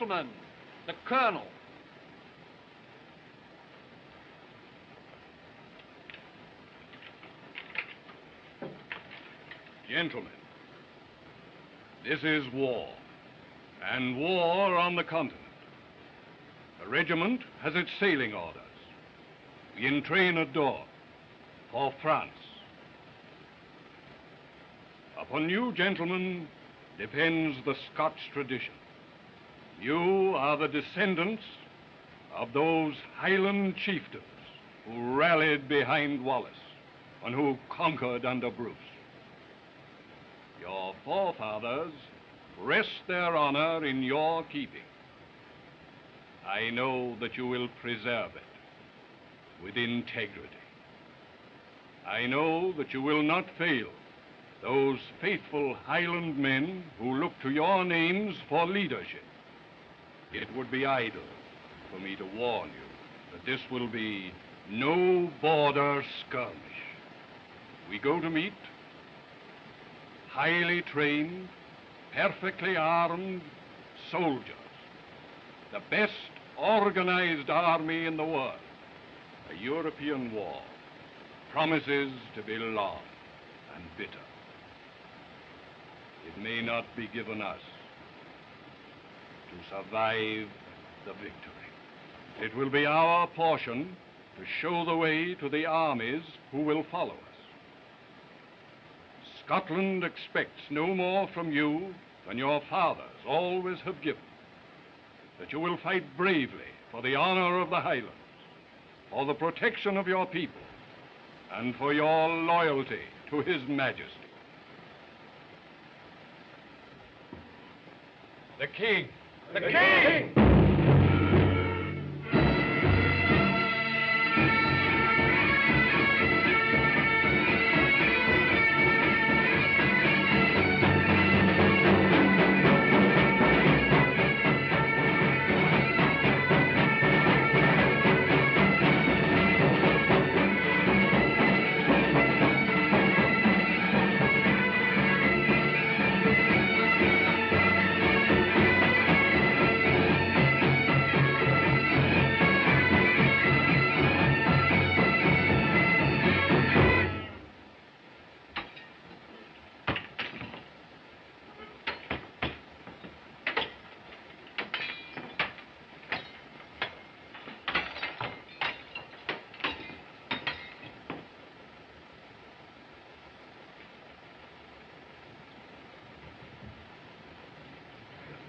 Gentlemen, the Colonel. Gentlemen, this is war, and war on the continent. The regiment has its sailing orders. We entrain at Dorp for France. Upon you, gentlemen, depends the Scotch tradition. You are the descendants of those Highland chieftains who rallied behind Wallace and who conquered under Bruce. Your forefathers rest their honor in your keeping. I know that you will preserve it with integrity. I know that you will not fail those faithful Highland men who look to your names for leadership. It would be idle for me to warn you that this will be no border skirmish. We go to meet highly trained, perfectly armed soldiers, the best organized army in the world. A European war promises to be long and bitter. It may not be given us to survive the victory. It will be our portion to show the way to the armies who will follow us. Scotland expects no more from you than your fathers always have given. That you will fight bravely for the honor of the Highlands, for the protection of your people, and for your loyalty to His Majesty. The King. The King!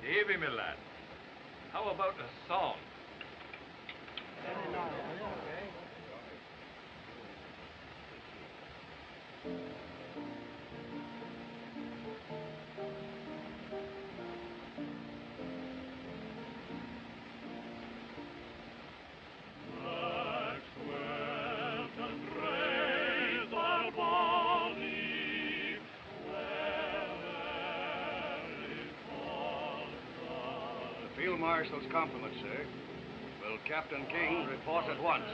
Davy, my lad, how about a song? Field Marshal's compliments, sir. Will Captain King report at once?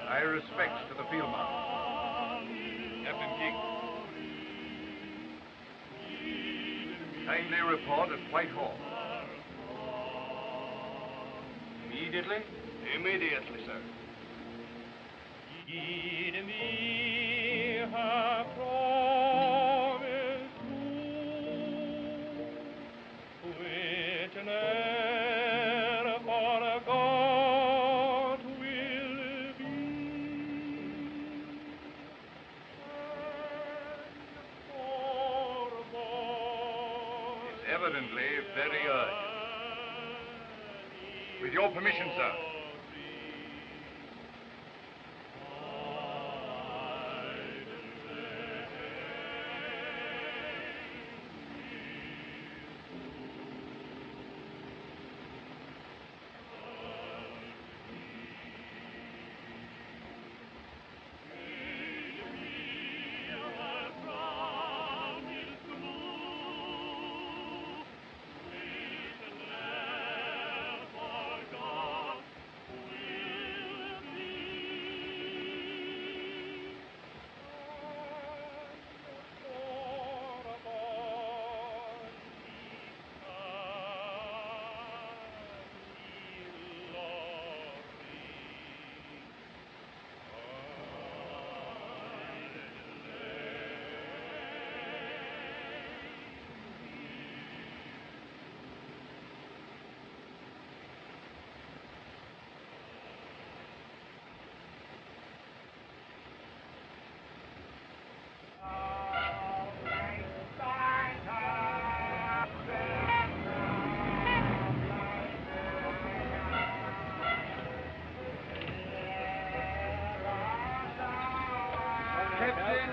My respects to the Field Marshal. Captain King. Kindly report at Whitehall. Immediately? Immediately, sir. Give me her promise to witness for a God will be and for It's evidently very urgent. With your permission, sir.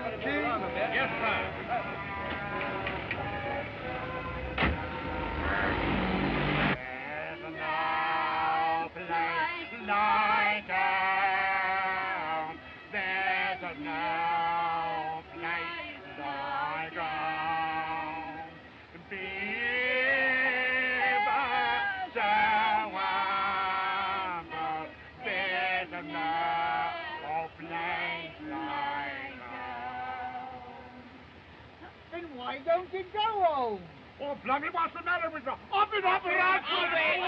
Captain King? Yes, sir. Then why don't you go home? Oh, blimey, what's the matter with you? Up it, up it, up it!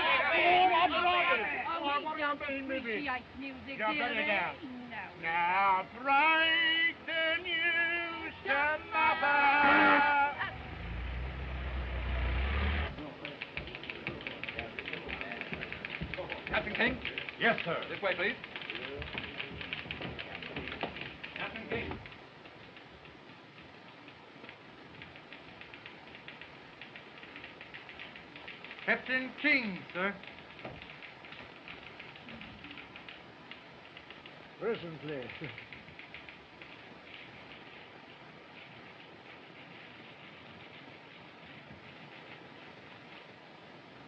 What do you mean, Mibby? Music, Yeah, dear, better eh? now. No. Now break the news to mother. Captain King? Yes, sir. This way, please. Captain King. Captain King, sir. Presently.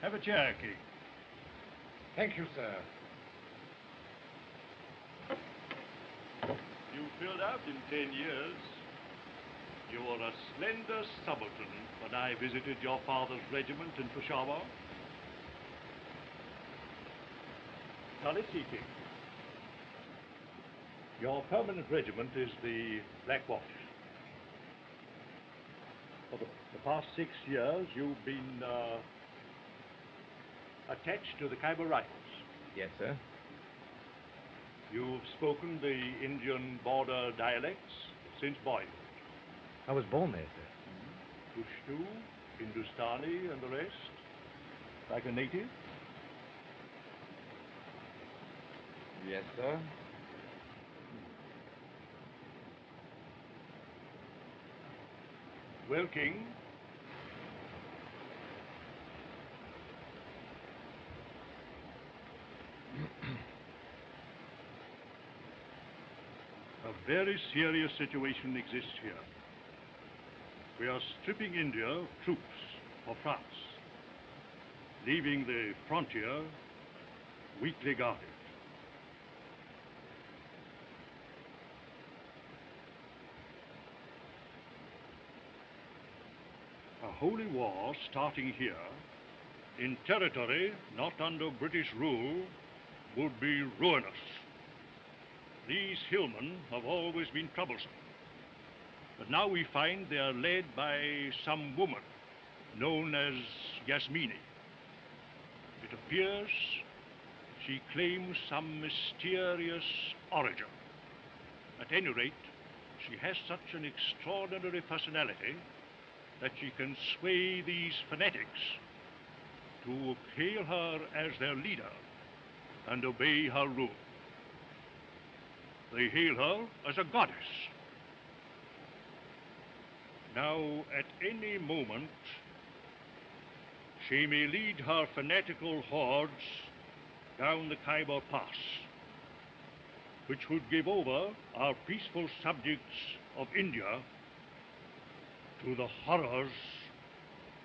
Have a chair, King. Thank you, sir. You filled out in 10 years. You were a slender subaltern when I visited your father's regiment in Peshawar. Now let's see, King. Your permanent regiment is the Black Watch. For the past 6 years, you've been attached to the Khyber Rifles. Yes, sir. You've spoken the Indian border dialects since boyhood. I was born there, sir. Pushtu, Hindustani, and the rest? Like a native? Yes, sir. Well, King, a very serious situation exists here. We are stripping India of troops for France, leaving the frontier weakly guarded. A holy war starting here, in territory not under British rule, would be ruinous. These hillmen have always been troublesome. But now we find they are led by some woman known as Yasmini. It appears she claims some mysterious origin. At any rate, she has such an extraordinary personality that she can sway these fanatics to hail her as their leader and obey her rule. They hail her as a goddess. Now, at any moment, she may lead her fanatical hordes down the Khyber Pass, which would give over our peaceful subjects of India to the horrors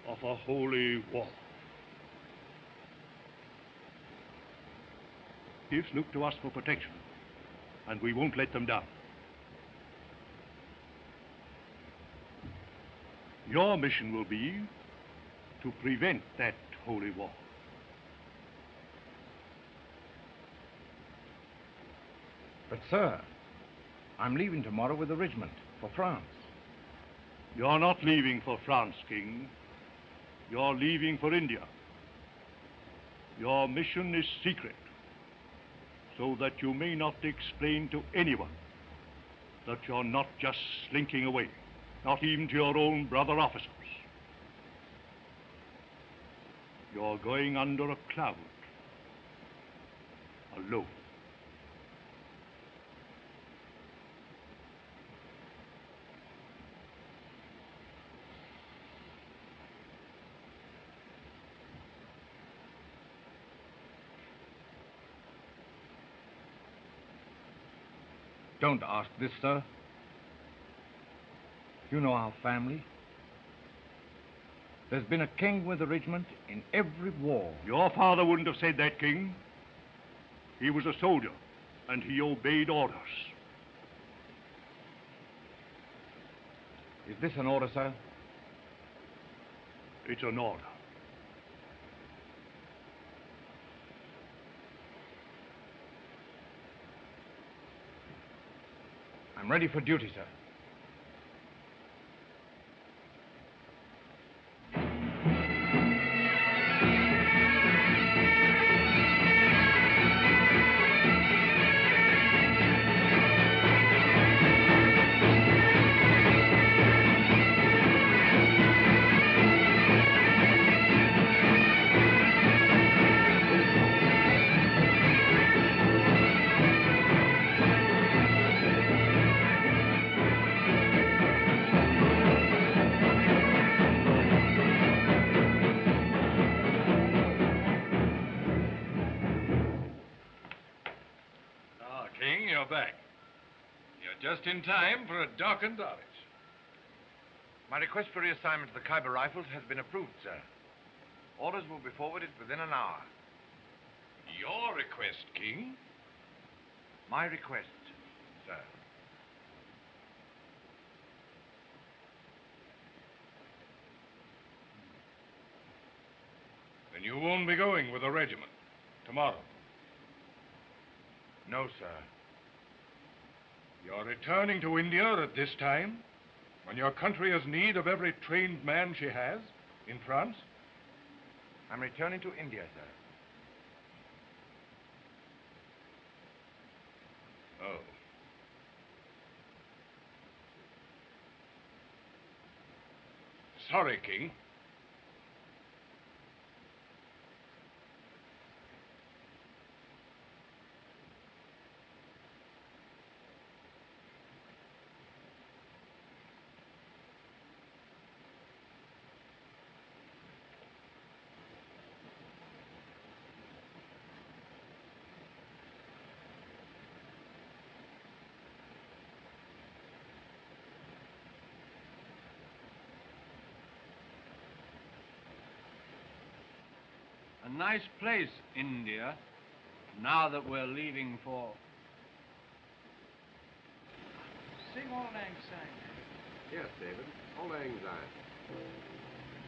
of a holy war. Chiefs look to us for protection, and we won't let them down. Your mission will be to prevent that holy war. But, sir, I'm leaving tomorrow with the regiment for France. You're not leaving for France, King. You're leaving for India. Your mission is secret, so that you may not explain to anyone that you're not just slinking away, not even to your own brother officers. You're going under a cloud, alone. Don't ask this, sir. You know our family. There's been a king with the regiment in every war. Your father wouldn't have said that, King. He was a soldier, and he obeyed orders. Is this an order, sir? It's an order. I'm ready for duty, sir. King, you're back. You're just in time for a dock and dodge. My request for reassignment to the Khyber Rifles has been approved, sir. Orders will be forwarded within an hour. Your request, King? My request, sir. Then you won't be going with the regiment tomorrow. No, sir. You're returning to India at this time, when your country has need of every trained man she has in France? I'm returning to India, sir. Oh. Sorry, King. A nice place, India, now that we're leaving for... Sing Auld Lang Syne. Yes, David. Auld Lang Syne.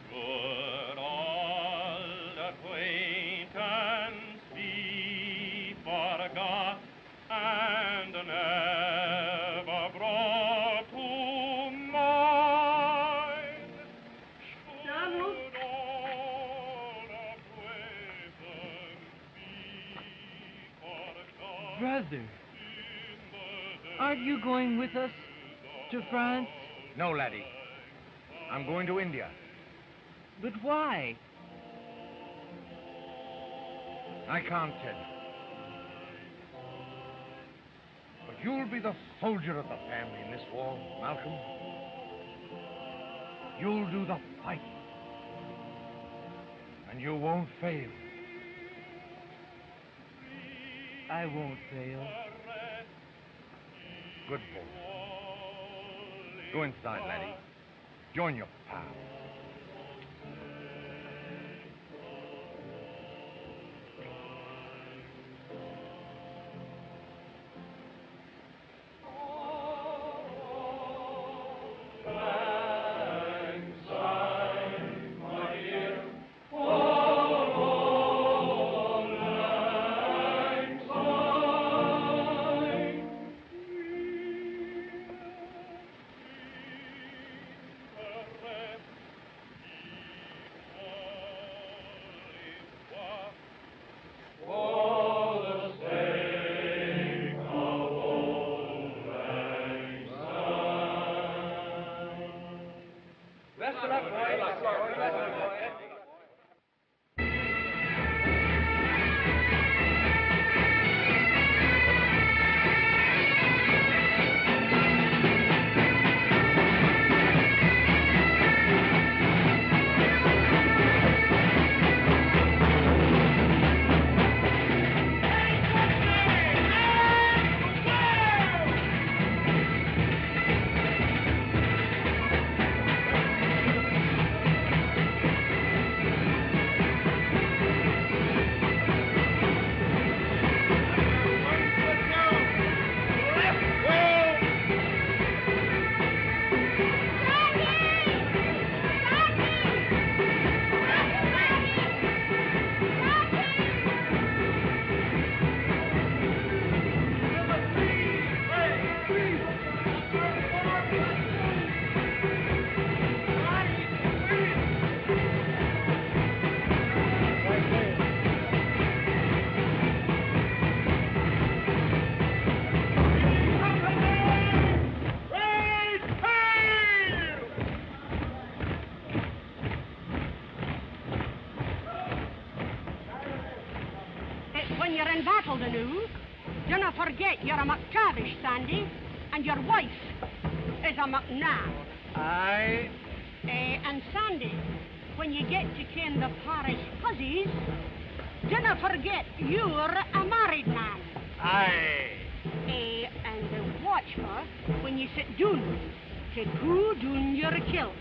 Should old acquaintance be forgot and never brought to mind? Donald? Should old acquaintance be forgot Brother, aren't you going with us to France? No, laddie. I'm going to India. But why? I can't tell you. But you'll be the soldier of the family in this war, Malcolm. You'll do the fighting. And you won't fail. I won't fail. Good boy. Go inside, laddie. Join your pal. noo. Dinna forget you're a McTavish, Sandy, and your wife is a McNabb. Aye. And Sandy, when you get to ken the parish hussies, dinna forget you're a married man. Aye. And watch her when you sit down to go down your kilts.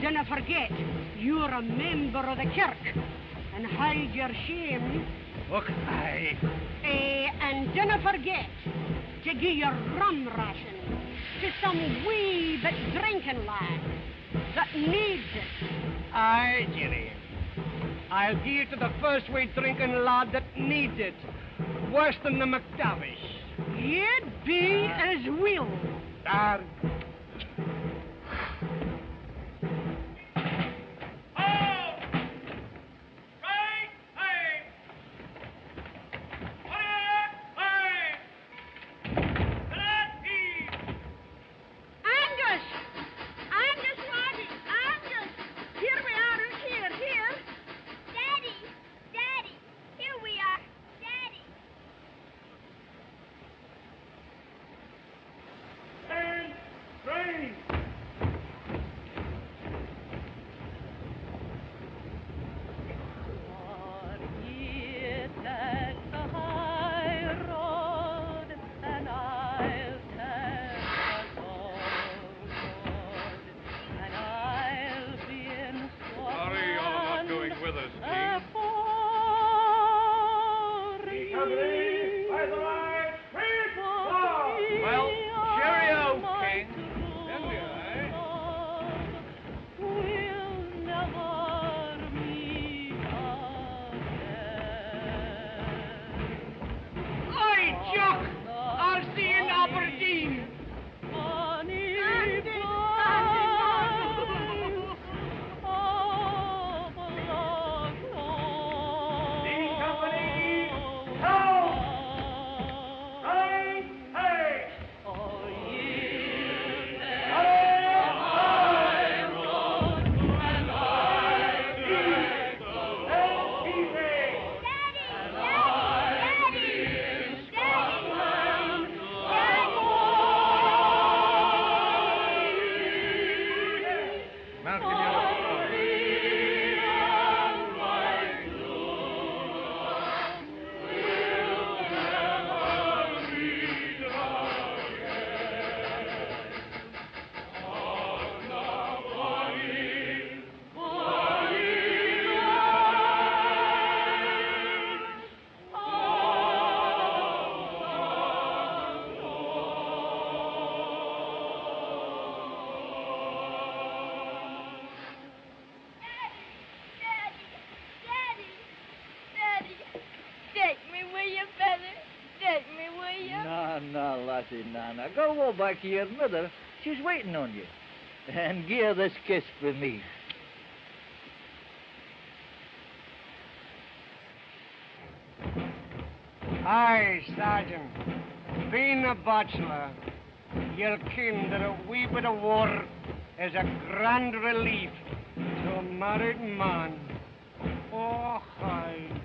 Dinna forget you're a member of the kirk and hide your shame. Look, aye. And dinna forget to give your rum ration to some wee bit drinking lad that needs it. Aye, Jerry. I'll give it to the first wee drinking lad that needs it. Worse than the McTavish. You'd be as will. Dar. Now, go back to your mother. She's waiting on you. And give her this kiss for me. Aye, Sergeant. Being a bachelor, you'll ken that a wee bit of war is a grand relief to a married man. Oh, aye.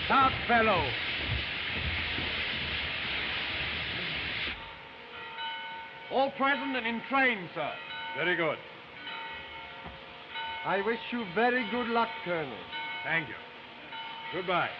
Top fellow. All present and in train, sir. Very good. I wish you very good luck, Colonel. Thank you. Goodbye.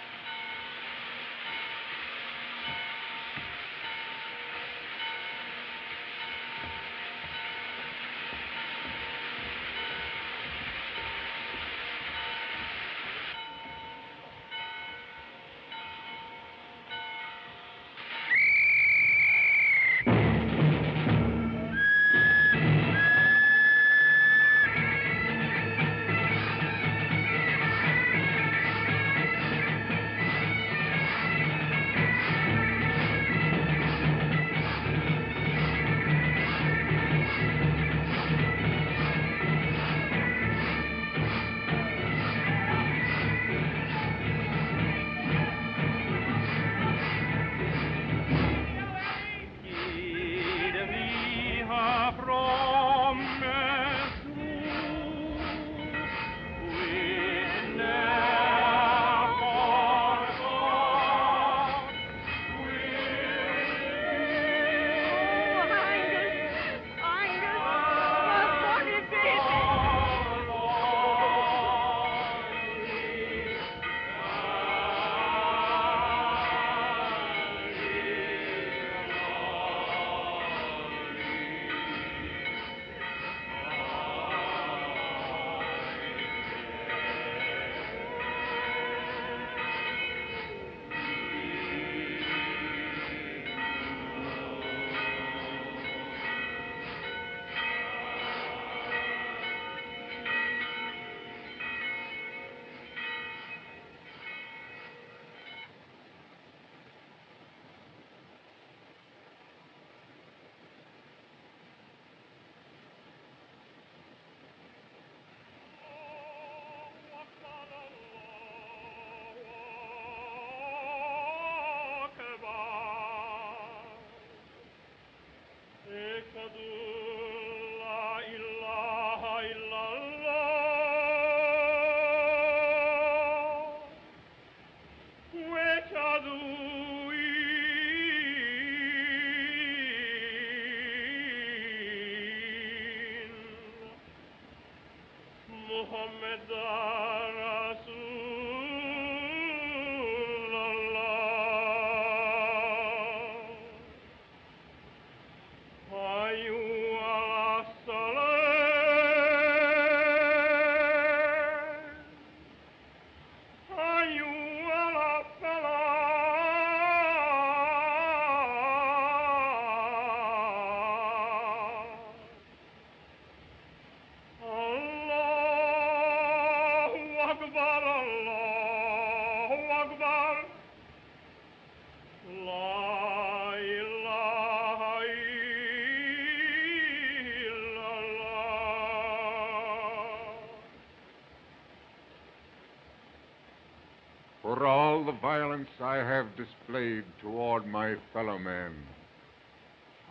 for all the violence I have displayed toward my fellow men.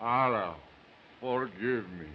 Allah, forgive me.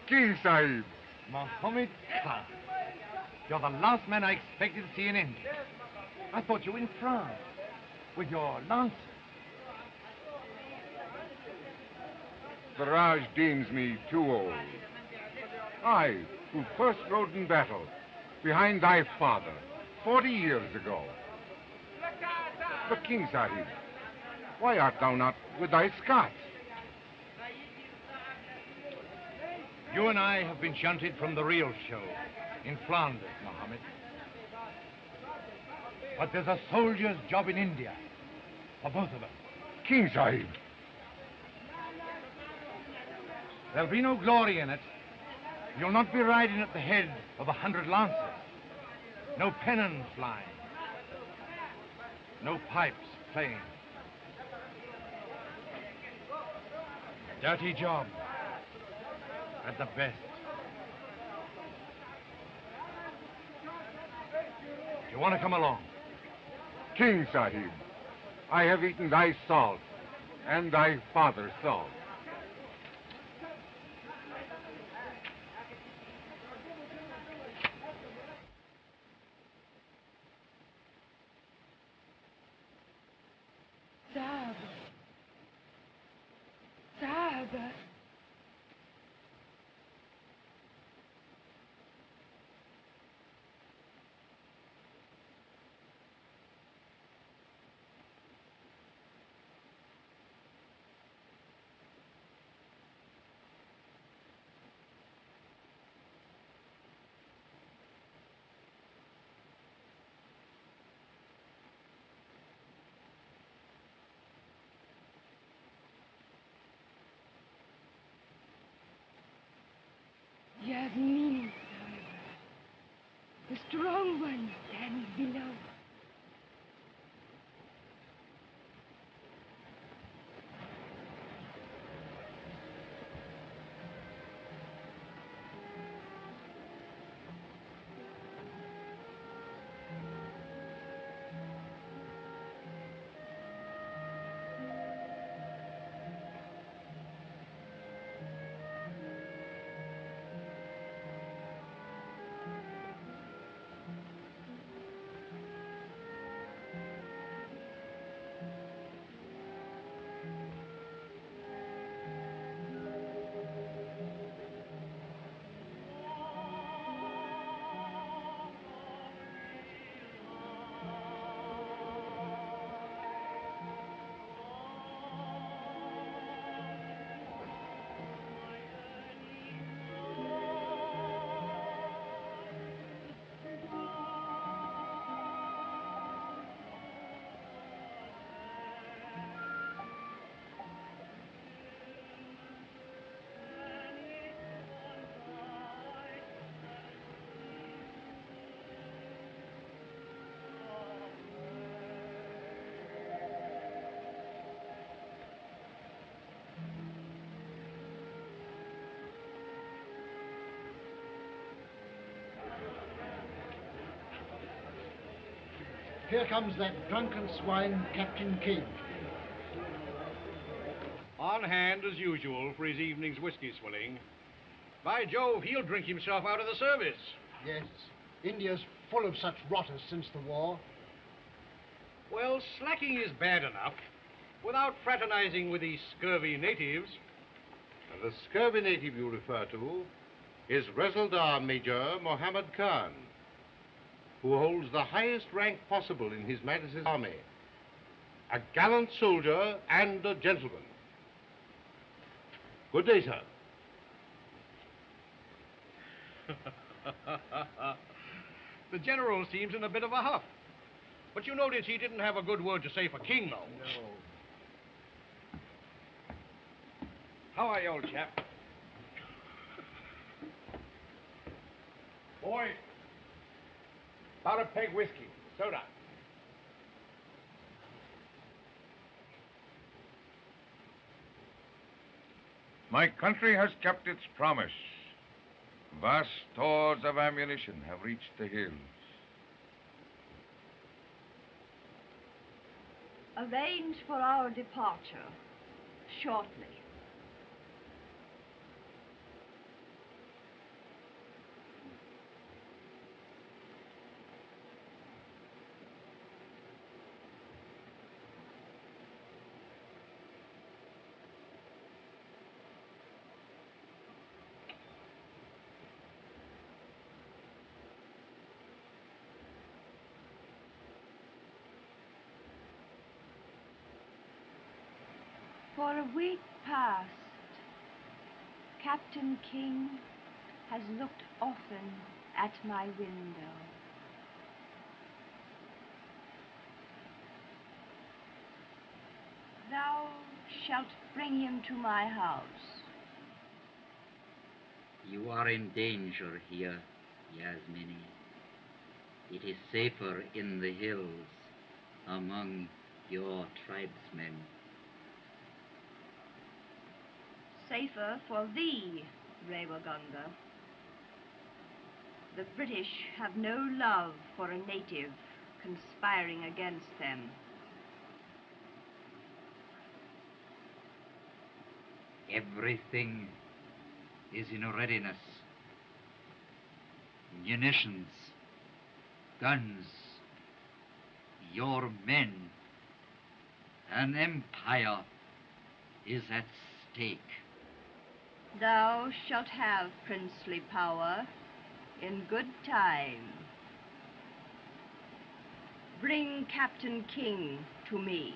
King Sahib. Mohammed Khan. You're the last man I expected to see in India. I thought you were in France with your lancers. The Raj deems me too old. I, who first rode in battle behind thy father 40 years ago. But King Sahib, why art thou not with thy Scots? You and I have been shunted from the real show in Flanders, Mohammed. But there's a soldier's job in India for both of us. King Sahib. There'll be no glory in it. You'll not be riding at the head of 100 lancers. No pennons flying. No pipes playing. A dirty job. At the best. Do you want to come along? King Sahib, I have eaten thy salt and thy father's salt. Sahib. Sahib. Yasmin, the strong one stands below. Here comes that drunken swine, Captain King. On hand, as usual, for his evening's whiskey swilling. By Jove, he'll drink himself out of the service. Yes, India's full of such rotters since the war. Well, slacking is bad enough, without fraternizing with these scurvy natives. The scurvy native you refer to is Resaldar Major Mohammed Khan, who holds the highest rank possible in His Majesty's army. A gallant soldier and a gentleman. Good day, sir. The general seems in a bit of a huff. But you notice he didn't have a good word to say for King, though. No. How are you, old chap? Boy, about a peg whiskey, soda. My country has kept its promise. Vast stores of ammunition have reached the hills. Arrange for our departure shortly. For a week past, Captain King has looked often at my window. Thou shalt bring him to my house. You are in danger here, Yasmini. It is safer in the hills among your tribesmen. Safer for thee, Rewaganda. The British have no love for a native conspiring against them. Everything is in readiness. Munitions, guns, your men. An empire is at stake. Thou shalt have princely power in good time. Bring Captain King to me.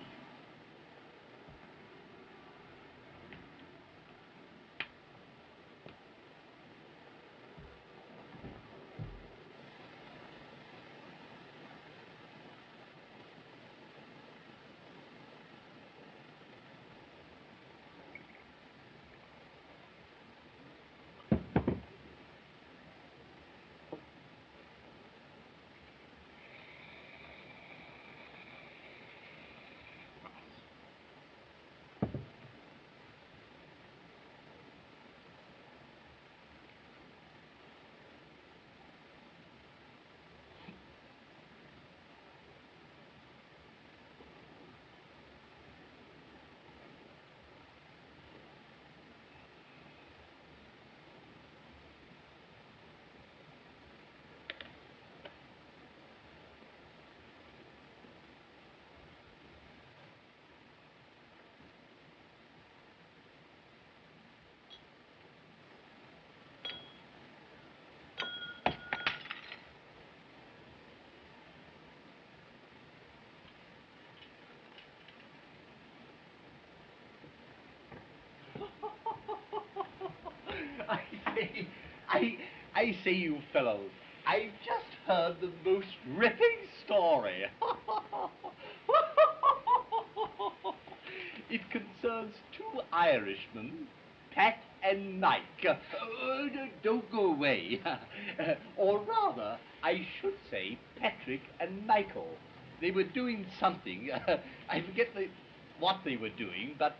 I say, you fellows, I've just heard the most ripping story. It concerns two Irishmen, Pat and Mike. Don't go away. Or rather, I should say Patrick and Michael. They were doing something. I forget what they were doing, but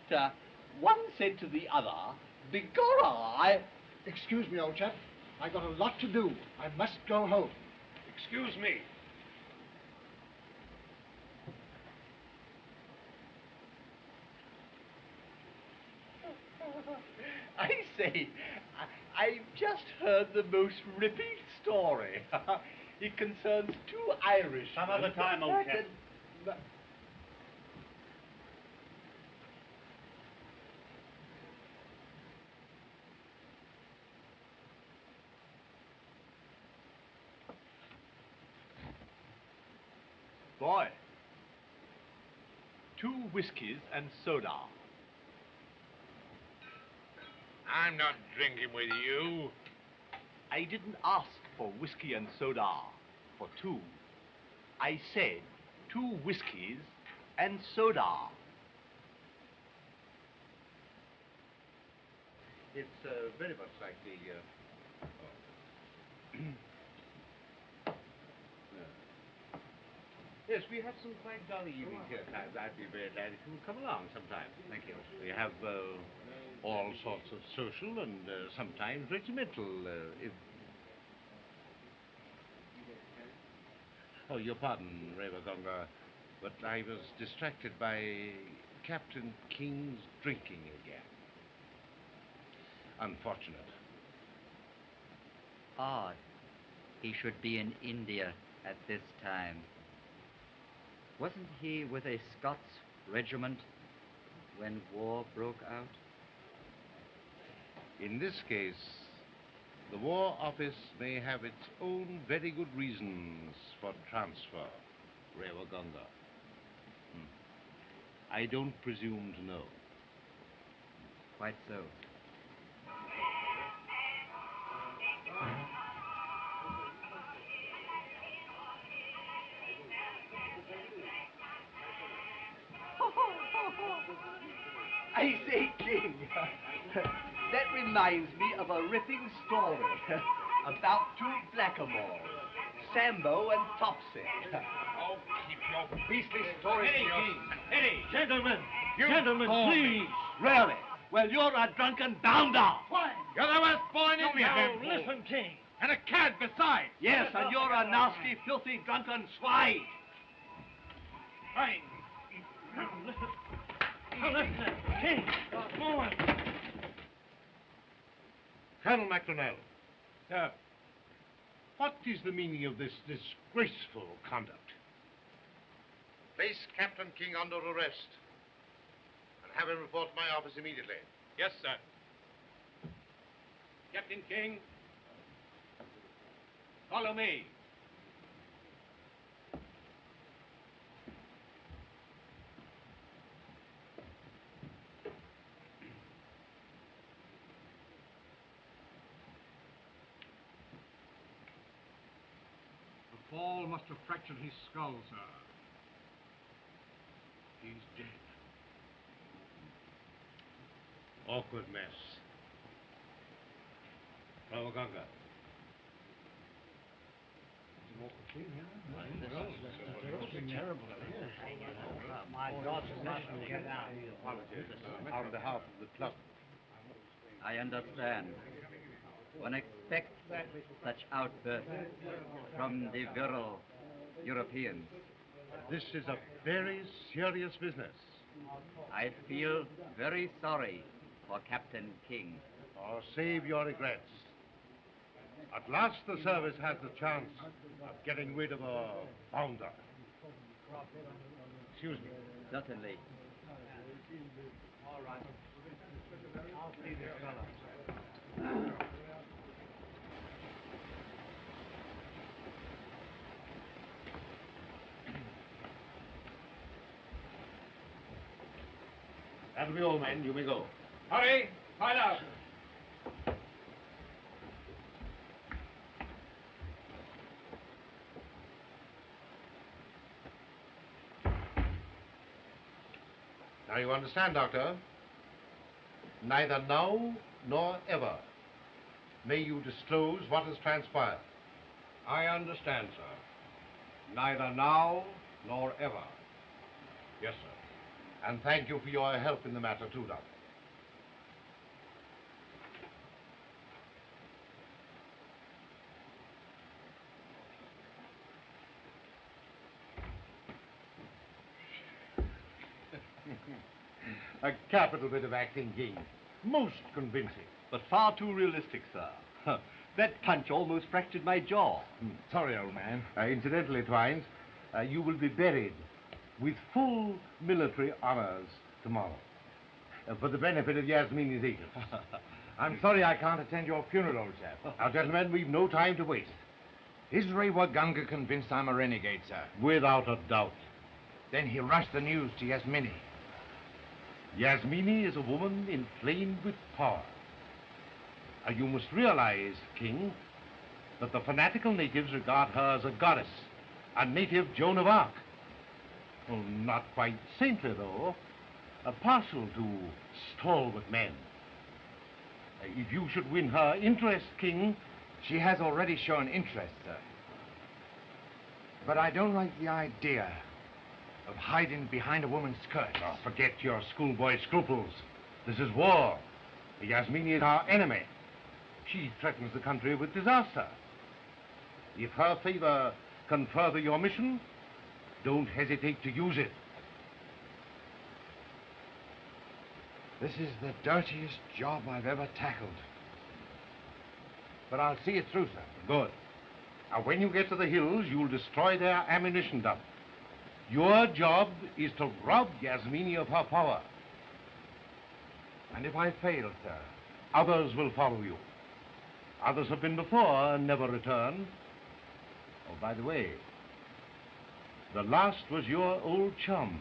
one said to the other, "Begorra, Excuse me, old chap. I got a lot to do. I must go home. Excuse me. I say, I've just heard the most ripping story. It concerns two Irish. Some other time, old chap. boy. 2 whiskies and soda. I'm not drinking with you. I didn't ask for whiskey and soda for 2. I said 2 whiskies and soda. It's very much like the... Yes, we have some quite jolly evenings here at times. I'd be very glad if you would come along sometime. Thank you. We have all sorts of social and sometimes regimental. Oh, your pardon, Revagonga, but I was distracted by Captain King's drinking again. Unfortunate. Odd. He should be in India at this time. Wasn't he with a Scots regiment when war broke out? In this case, the War Office may have its own very good reasons for transfer, Revagonga. I don't presume to know. Quite so. I say, King, that reminds me of a ripping story about 2 blackamoors, Sambo and Topsy. Oh, keep your beastly stories to yourself. Eddie! Gentlemen! Gentlemen, please! Really? Well, you're a drunken bounder. You're the worst boy in India, Now, listen, King. and a cad besides. Yes, and you're a nasty, filthy, drunken swine. Fine. Now, listen. Now, listen. King, come on. Colonel Macdonnell. Sir. What is the meaning of this disgraceful conduct? Place Captain King under arrest and have him report to my office immediately. Yes, sir. Captain King, follow me. The fall must have fractured his skull, sir. He's dead. Awkward mess. Ravaganga. My daughter mustn't get out. On behalf of the club. I understand. One expects such outbursts from the virile Europeans. This is a very serious business. I feel very sorry for Captain King. Oh, save your regrets. At last the service has the chance of getting rid of a bounder. Excuse me. Certainly. All right. I'll see this fellow. That'll be all, men. You may go. Hurry! Find out. Now you understand, Doctor? Neither now nor ever may you disclose what has transpired. I understand, sir. Neither now nor ever. Yes, sir. And thank you for your help in the matter, too, Doctor. A capital bit of acting, King. Most convincing. But far too realistic, sir. That punch almost fractured my jaw. Sorry, old man. Incidentally, Twines, you will be buried with full military honors tomorrow. For the benefit of Yasmini's agents. I'm sorry I can't attend your funeral, old chap. Now, gentlemen, we've no time to waste. Is Rewa Gunga convinced I'm a renegade, sir? Without a doubt. Then he rushed the news to Yasmini. Yasmini is a woman inflamed with power. You must realize, King, that the fanatical natives regard her as a goddess, a native Joan of Arc. Well, not quite saintly, though. Partial to stalwart men. If you should win her interest, King... She has already shown interest, sir. But I don't like the idea of hiding behind a woman's skirt. Oh, forget your schoolboy scruples. This is war. Yasmini is our enemy. She threatens the country with disaster. If her favor can further your mission, don't hesitate to use it. This is the dirtiest job I've ever tackled. But I'll see it through, sir. Good. Now, when you get to the hills, you'll destroy their ammunition dump. Your job is to rob Yasmini of her power. And if I fail, sir? Others will follow you. Others have been before and never returned. Oh, by the way, the last was your old chum,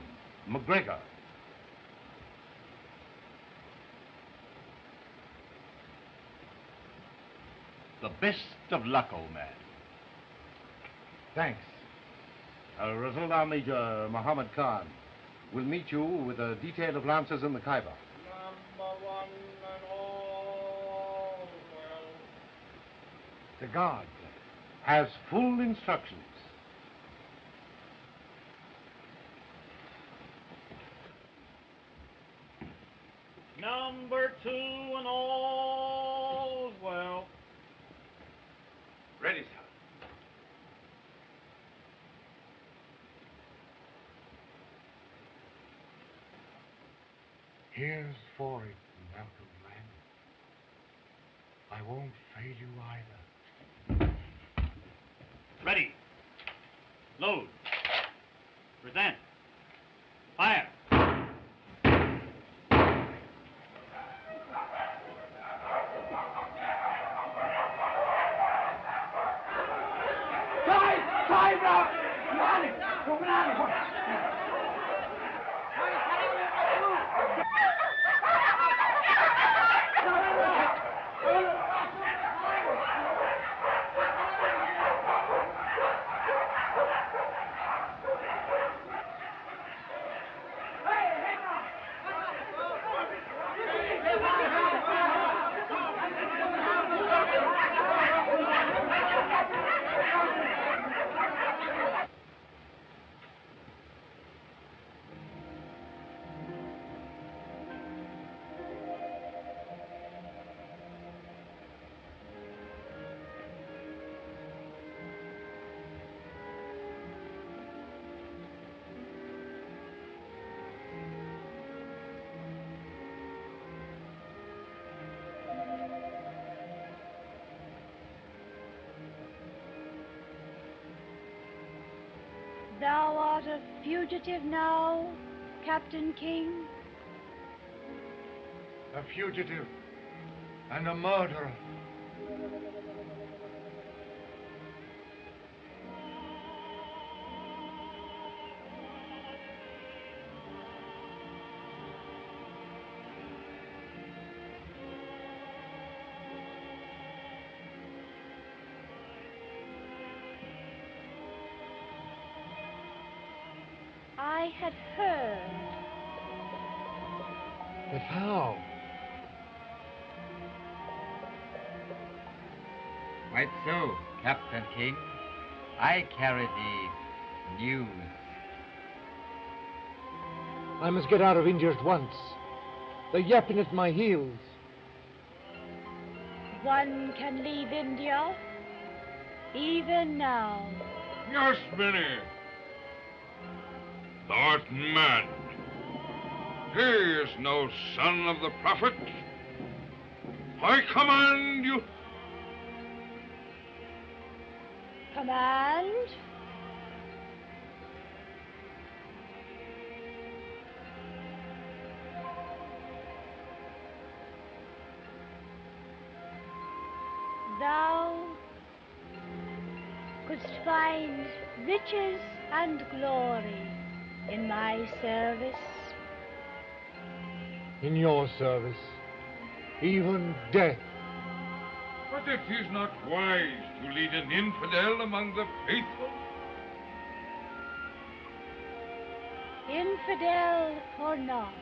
McGregor. The best of luck, old man. Thanks. Resaldar Major Muhammad Khan will meet you with a detail of lancers in the Khyber. The guard has full instructions. Number 2 and all's well. Ready, sir. Here's for it, Malcolm Land. I won't fail you either. Ready. Load. Present. Fire. Thou art a fugitive now, Captain King? A fugitive and a murderer. I had heard. But how? Quite so, Captain King. I carry the news. I must get out of India at once. They're yapping at my heels. One can leave India, even now. Yasmini, thou art mad. He is no son of the prophet. I command you. Command? Thou couldst find riches and glory in my service. In your service, even death. But it is not wise to lead an infidel among the faithful. Infidel or not,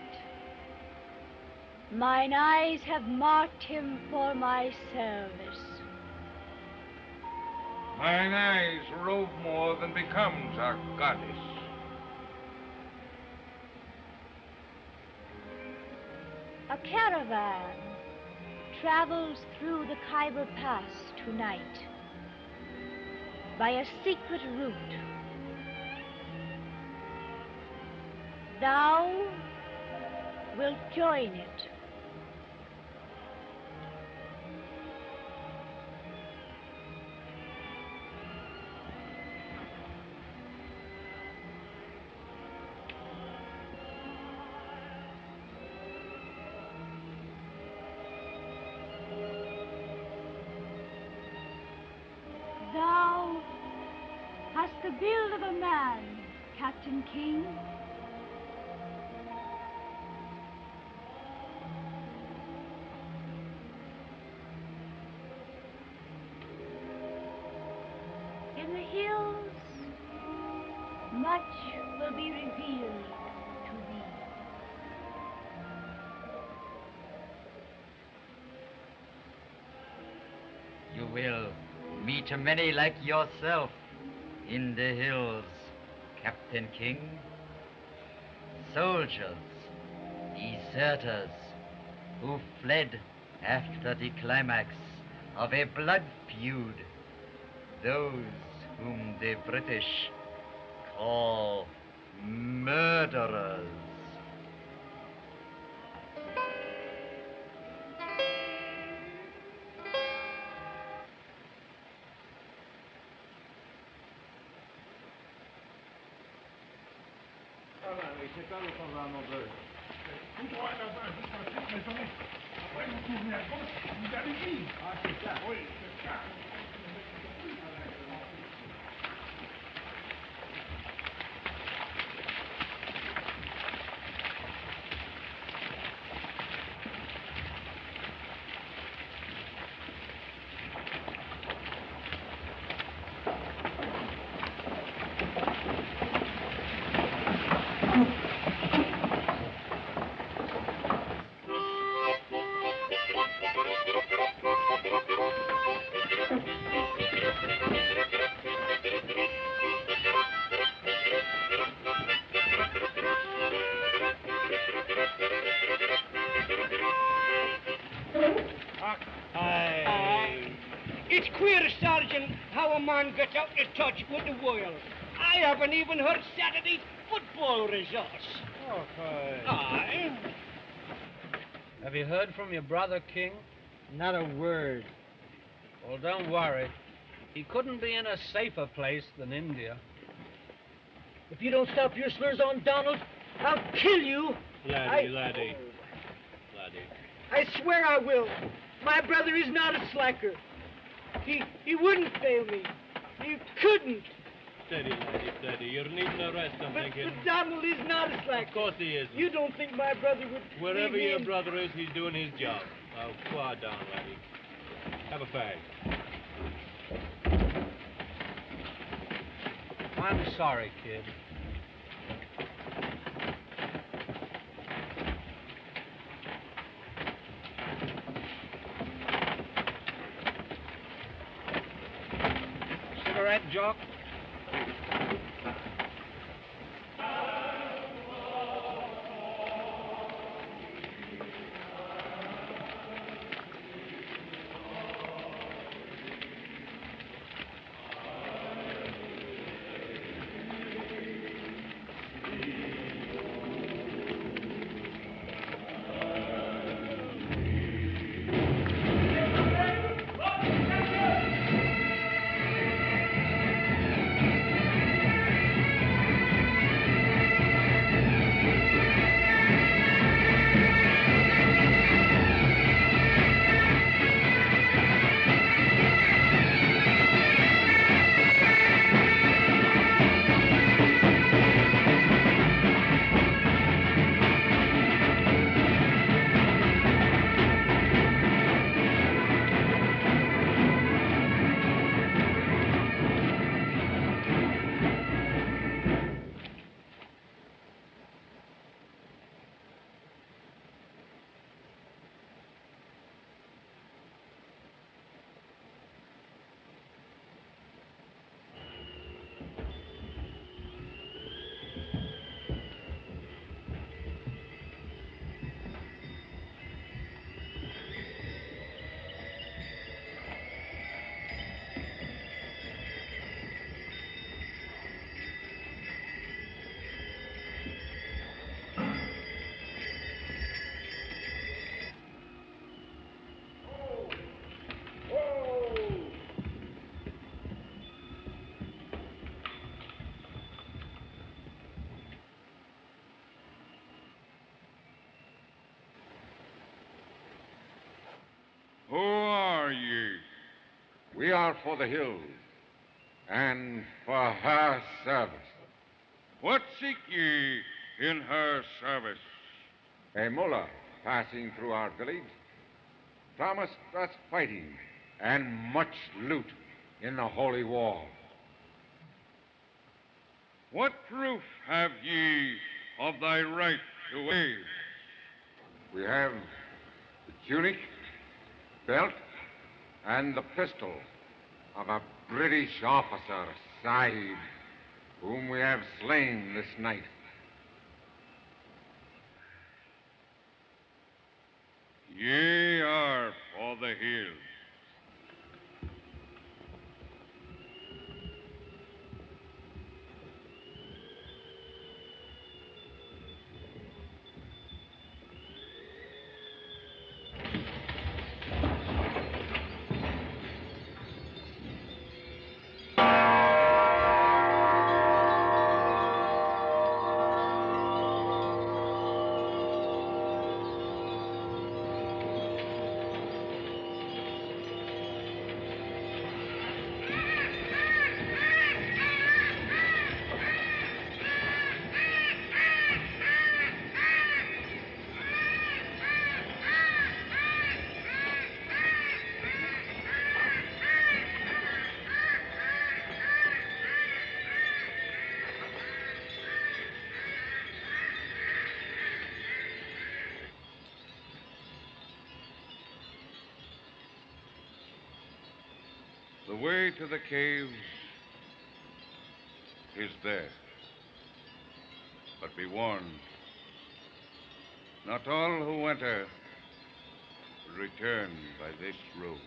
mine eyes have marked him for my service. Mine eyes rove more than becomes our goddess. A caravan travels through the Khyber Pass tonight by a secret route. Thou wilt join it. Thou hast the build of a man, Captain King. In the hills, much will be revealed to thee. You will meet many like yourself in the hills, Captain King. Soldiers, deserters, who fled after the climax of a blood feud. Those whom the British call murderers. It's queer, Sergeant, how a man gets out of touch with the world. I haven't even heard Saturday's football results. Okay. Aye. Have you heard from your brother, King? Not a word. Well, don't worry. He couldn't be in a safer place than India. If you don't stop your slurs on Donald, I'll kill you. Laddie. I swear I will. My brother is not a slacker. He wouldn't fail me. He couldn't. Steady, laddie, steady. You're needing a rest, I'm thinking. But Donald is not a slacker. Of course he isn't. You don't think my brother would Wherever leave me your in- brother is, he's doing his job. Now, quiet down, laddie. Have a fag. I'm sorry, kid. Cigarette, Jock? are for the hills, and for her service. What seek ye in her service? A mullah passing through our village promised us fighting and much loot in the holy war. What proof have ye of thy right to aid? We have the tunic, belt, and the pistol of a British officer, Sahib, whom we have slain this night. Ye are for the hills. The way to the caves is there. But be warned, not all who enter return by this road.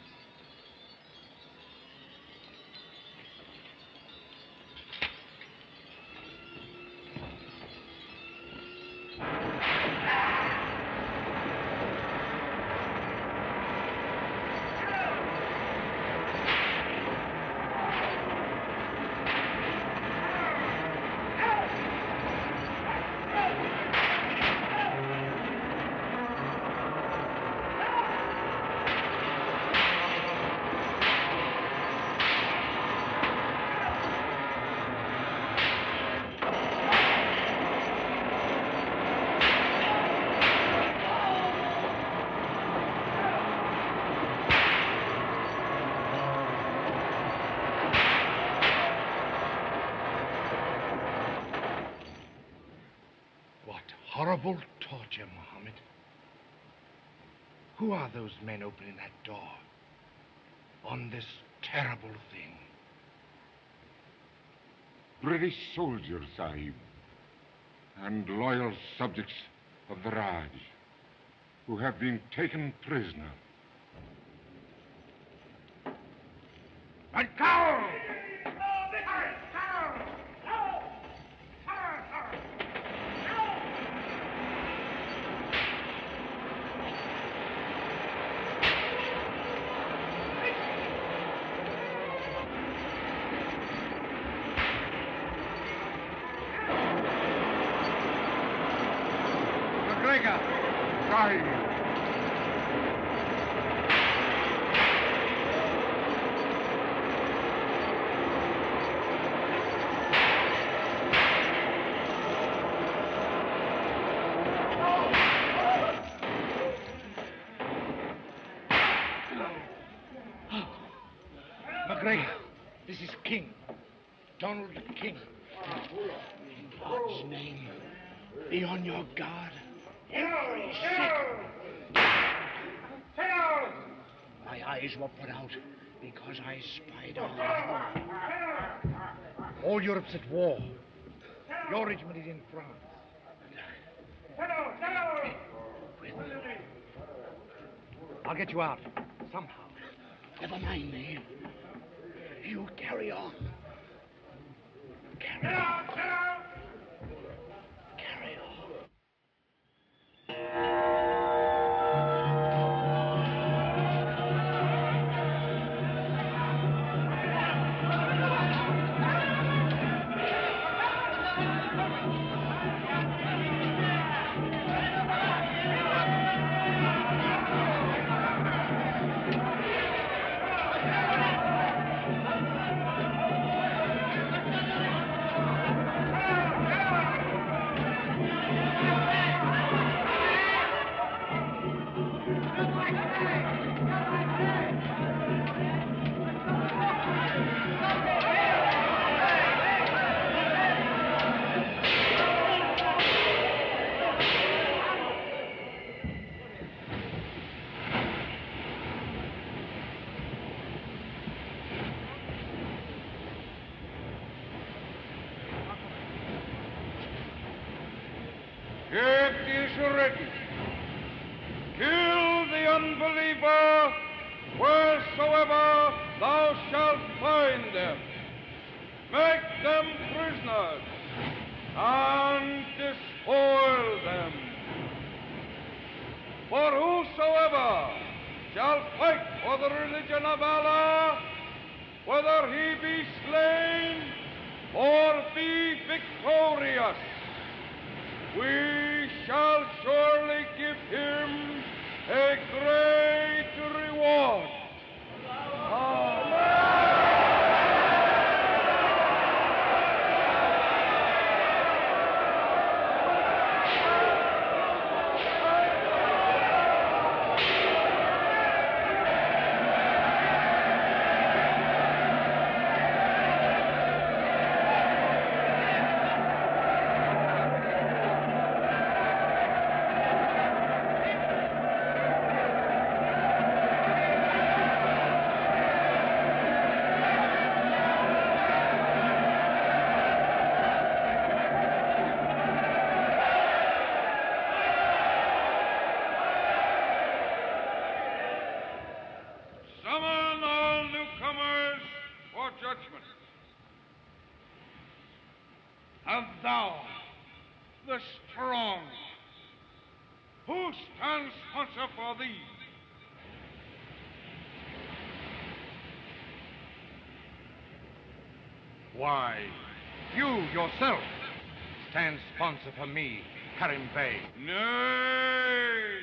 Horrible torture, Mohammed. Who are those men opening that door on this terrible thing? British soldiers, Sahib, and loyal subjects of the Raj, who have been taken prisoner. And cow! McGregor! Sahib! McGregor, this is King. Donald King. In God's name, be on your guard every second. My eyes were put out because I spied on you. All Europe's at war. Your regiment is in France. I'll get you out, somehow. Never mind me. You carry on. Carry on. Carry on. It is written, kill the unbeliever wheresoever thou shalt find them. Make them prisoners and despoil them. For whosoever shall fight for the religion of Allah, whether he be slain or be victorious, we shall surely give him a great reward. Summon all newcomers for judgment. And thou, the strong, who stands sponsor for thee? Why, you yourself stand sponsor for me, Karim Bey. Nay,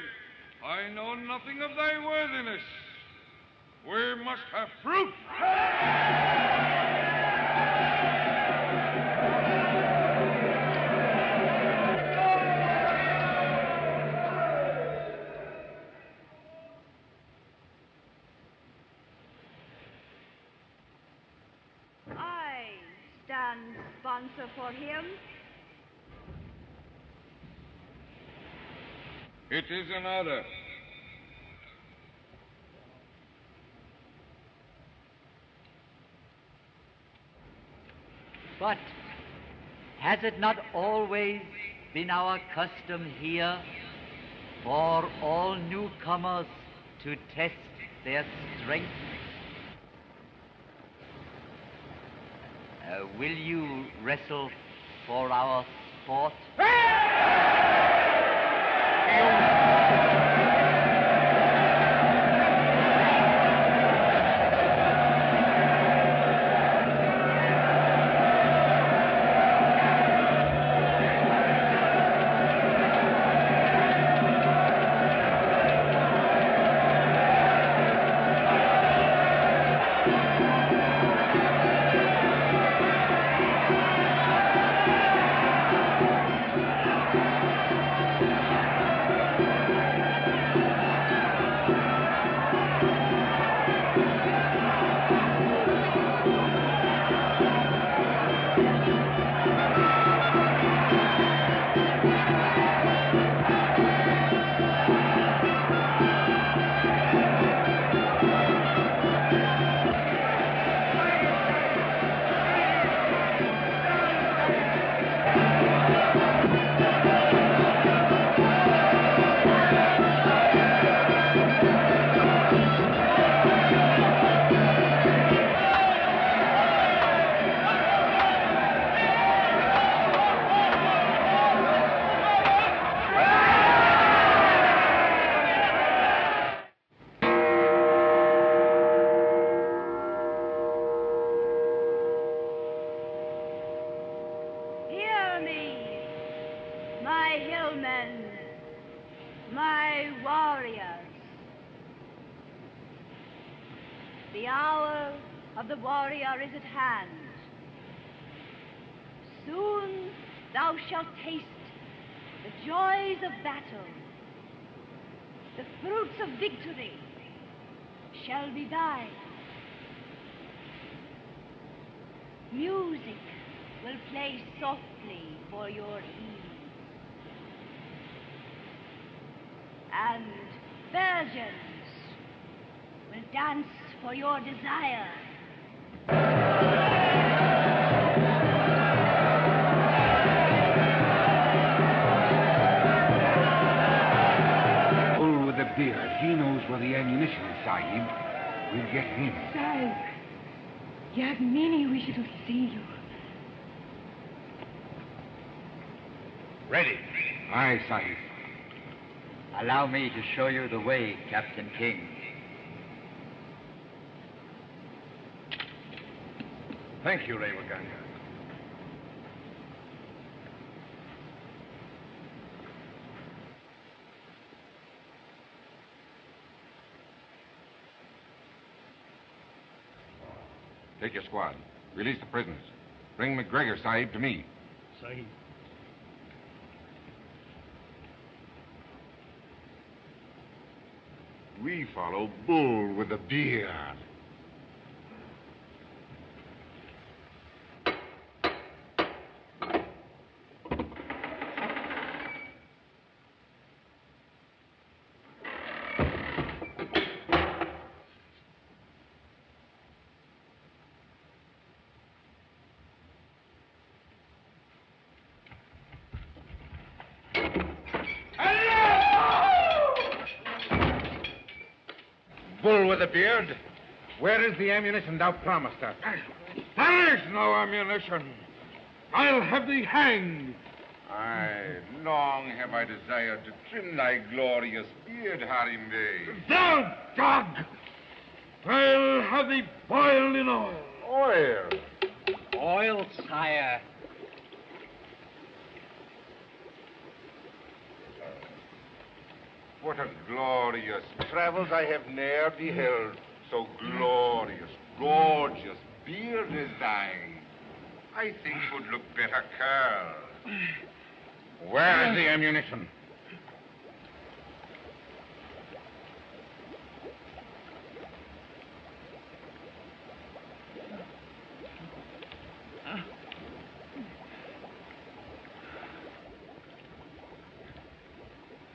I know nothing of thy worthiness. We must have proof. I stand sponsor for him. It is an order. But has it not always been our custom here for all newcomers to test their strength? Will you wrestle for our sport? Hear me, my hillmen, my warriors. The hour of the warrior is at hand. Soon thou shalt taste the joys of battle. The fruits of victory shall be thine. Music will play softly for your ease. And virgins will dance for your desire. get me. Sahib, Yagmini wishes to see you. Ready. Aye, Sahib. Allow me to show you the way, Captain King. Thank you, Revaganga. Take your squad. Release the prisoners. Bring McGregor, Sahib, to me. Sahib. We follow Bull with the beard. Bull with a beard, where is the ammunition thou promised us? There is no ammunition. I'll have thee hanged. Aye, long have I desired to trim thy glorious beard, Harim Bey. Thou dog! I'll have thee boiled in oil. Oil? Oil, sire. What a glorious travels I have ne'er beheld. So glorious, gorgeous beard is thine. I think would look better curled. Where is the ammunition?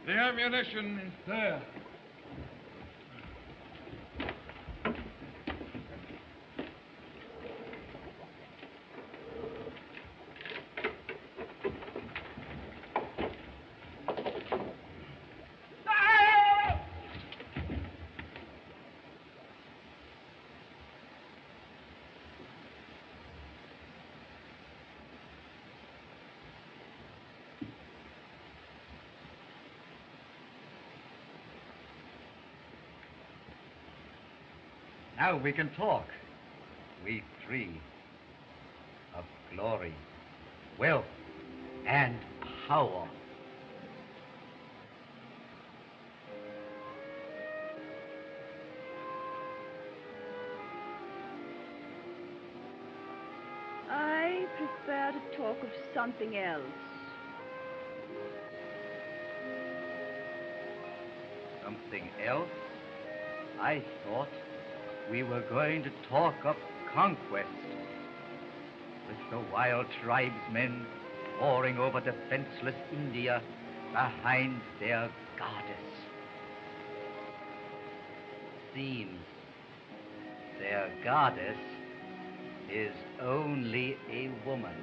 The ammunition is there. Now we can talk. We three. Of glory, wealth, and power. I prefer to talk of something else. Something else? I thought we were going to talk of conquest. With the wild tribesmen pouring over defenseless India behind their goddess. Seems their goddess is only a woman.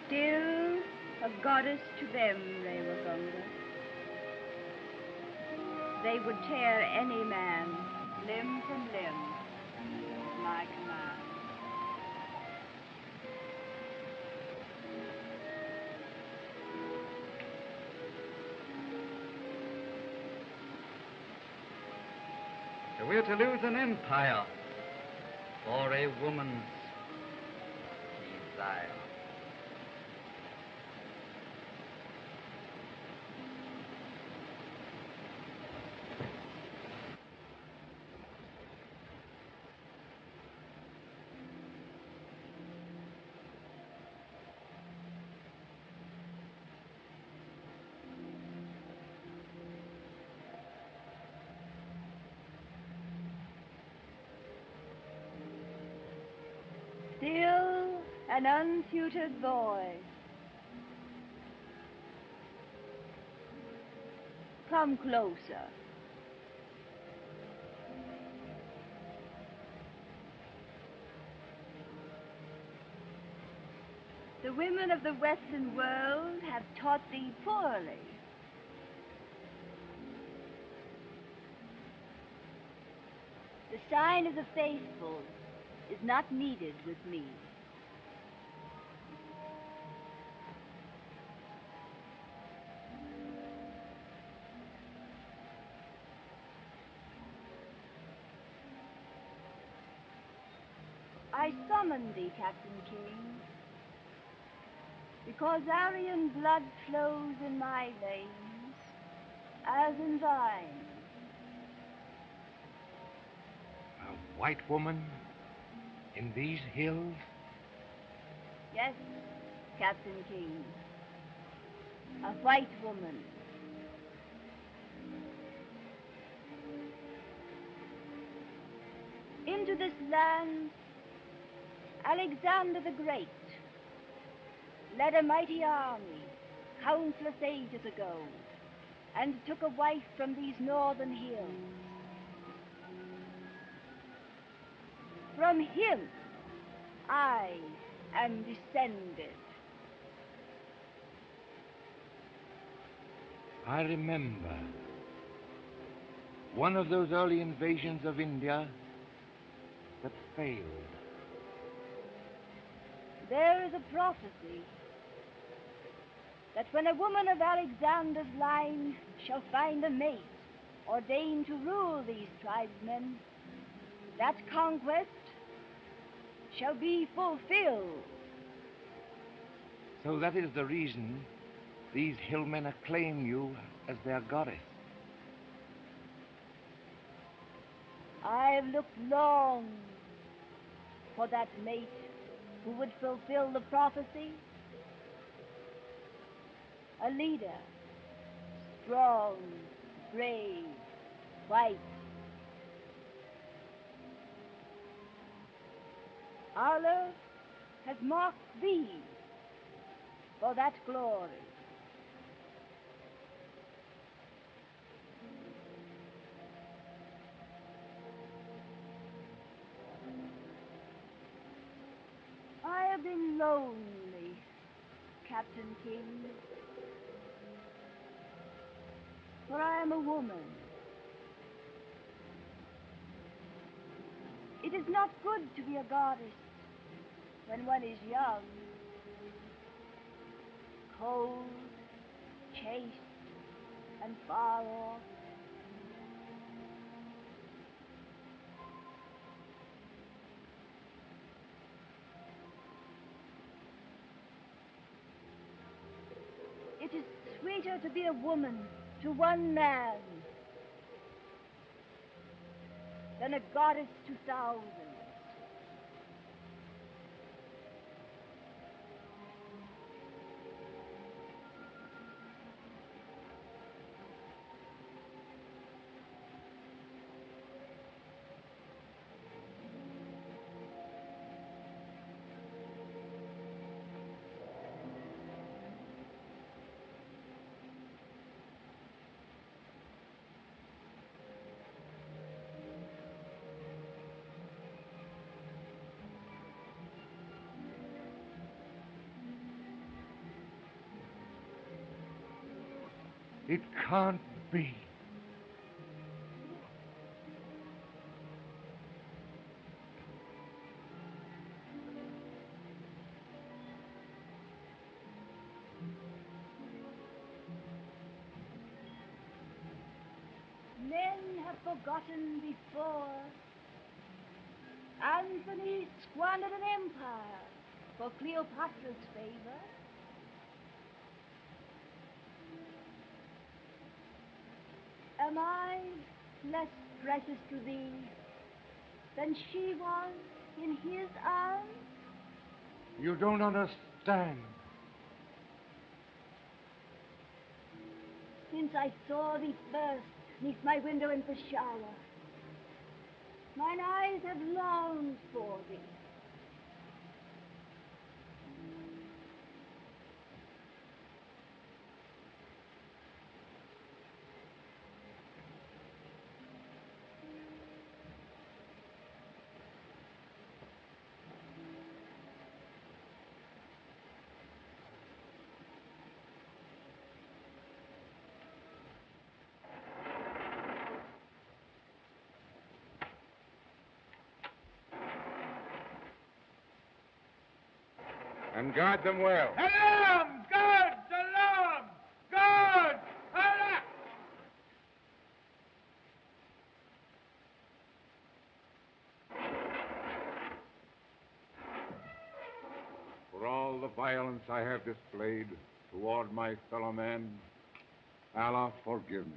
Still a goddess to them, Revaganga. They would tear any man limb from limb at my command. So we're to lose an empire for a woman's desire. Still an untutored boy. Come closer. The women of the Western world have taught thee poorly. The sign of the faithful is not needed with me. I summon thee, Captain King, because Aryan blood flows in my veins, as in thine. A white woman in these hills? Yes, Captain King, a white woman. Into this land, Alexander the Great led a mighty army countless ages ago and took a wife from these northern hills. From him I am descended. I remember one of those early invasions of India that failed. There is a prophecy that when a woman of Alexander's line shall find a mate ordained to rule these tribesmen, that conquest shall be fulfilled. So that is the reason these hillmen acclaim you as their goddess. I have looked long for that mate who would fulfill the prophecy. A leader, strong, brave, white. Allah has marked thee for that glory. I have been lonely, Captain King, for I am a woman. It is not good to be a goddess when one is young, cold, chaste, and far off. It is sweeter to be a woman to one man than a goddess to thousands. It can't be. Men have forgotten before. Anthony squandered an empire for Cleopatra's favor. Am I less precious to thee than she was in his arms? You don't understand. Since I saw thee first 'neath my window in Peshawar, mine eyes have longed for thee. And guard them well. Alarm! Guards! Alarm! Guards! Alarm! For all the violence I have displayed toward my fellow man, Allah forgive me.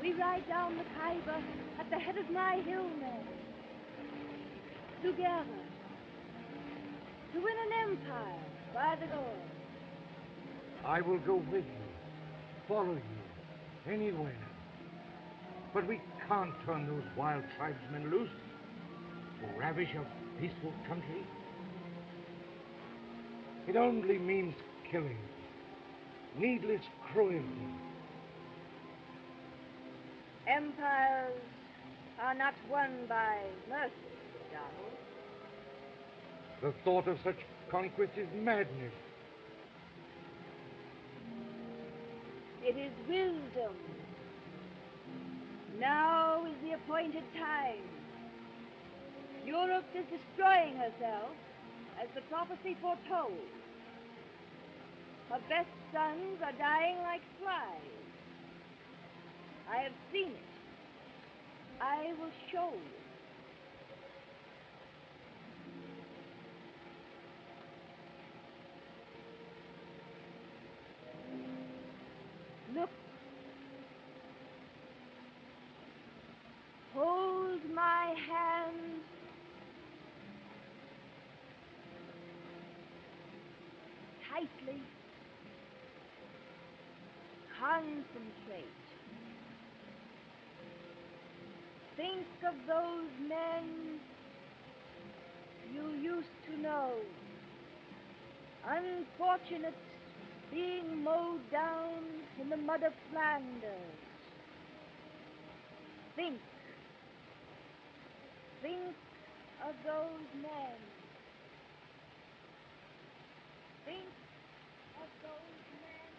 We ride down the Khyber at the head of my hillmen. Together. To win an empire by the Lord. I will go with you, follow you, anywhere. But we can't turn those wild tribesmen loose to ravish a peaceful country. It only means killing, needless cruelty. Empires are not won by mercy, Donald. The thought of such conquest is madness. It is wisdom. Now is the appointed time. Europe is destroying herself, as the prophecy foretold. Her best sons are dying like flies. I have seen it. I will show you. Look. Hold my hand. Tightly. Concentrate. Think of those men you used to know, unfortunate, being mowed down in the mud of Flanders. Think of those men. Think of those men.